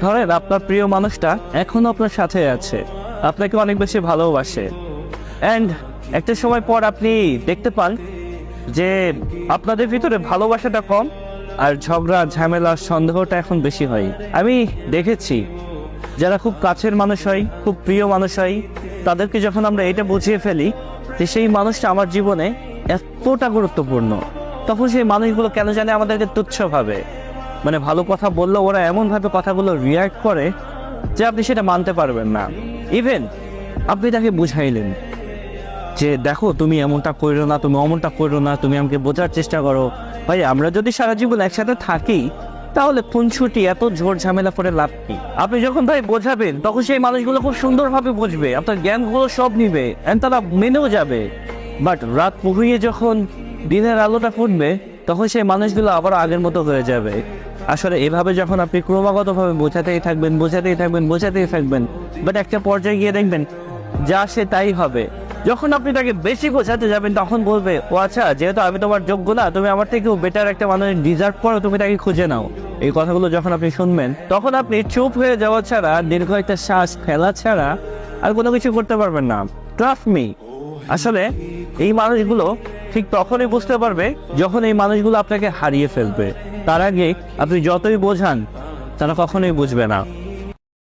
ধরেন আপনার প্রিয় মানুষটা এখনো আপনার সাথে আছে, আপনাকে অনেক বেশি ভালোবাসে, অ্যান্ড একটা সময় পর আপনি দেখতে পান যে আপনাদের ভিতরে ভালোবাসাটা কম আর ঝগড়া ঝামেলা সন্দেহটা এখন বেশি হয়। আমি দেখেছি যারা খুব কাছের মানুষ হয়, খুব প্রিয় মানুষ হয়, তাদেরকে যখন আমরা এটা বুঝিয়ে ফেলি যে সেই মানুষটা আমার জীবনে এতটা গুরুত্বপূর্ণ, তখন সেই মানুষগুলো কেন জানে আমাদেরকে তুচ্ছ ভাবে। মানে ভালো কথা বললেও ওরা এমনভাবে কথাগুলো রিয়াক্ট করে যে আপনি সেটা মানতে পারবেন না। ইভেন আপনি তাকে বুঝাইলেন যে দেখো তুমি এমনটা করো না, তুমি অমনটা করো না, তুমি আমাকে বোঝার চেষ্টা করো। ভাই আমরা যদি সারা জীবন একসাথে থাকি তাহলে খুনছুটি এত ঝোড় ঝামেলা করে লাভ কি? আপনি যখন ভাই বোঝাবেন তখন সেই মানুষগুলো খুব সুন্দরভাবে বুঝবে, আপনার জ্ঞানগুলো সব নিবে এন্ড তারা মেনেও যাবে। বাট রাত পুড়িয়ে যখন দিনের আলোটা ফুটবে তখন সেই মানুষগুলো আবার আগের মতো হয়ে যাবে। আসলে এভাবে যখন আপনি ক্রমাগতভাবে বোঝাতেই থাকবেন, বাট একটা পর্যায়ে গিয়ে দেখবেন যা সে তাই হবে। যখন আপনি তাকে বেশি বোঝাতে যাবেন তখন বলবে ও আচ্ছা, যেহেতু আমি তোমার যোগ্য না, তুমি আমার থেকেও বেটার একটা মানুষ ডিজার্ভ করো, তুমি তাকে খুঁজে নাও। এই কথাগুলো যখন আপনি শুনবেন তখন আপনি চুপ হয়ে যাওয়া ছাড়া, দীর্ঘ একটা শ্বাস ফেলা ছাড়া আর কোনো কিছু করতে পারবেন না। Trust me. আসলে এই মানুষগুলো ঠিক তখনই বুঝতে পারবে যখন এই মানুষগুলো আপনাকে হারিয়ে ফেলবে। তার আগে আপনি যতই বোঝান তারা কখনোই বুঝবে না।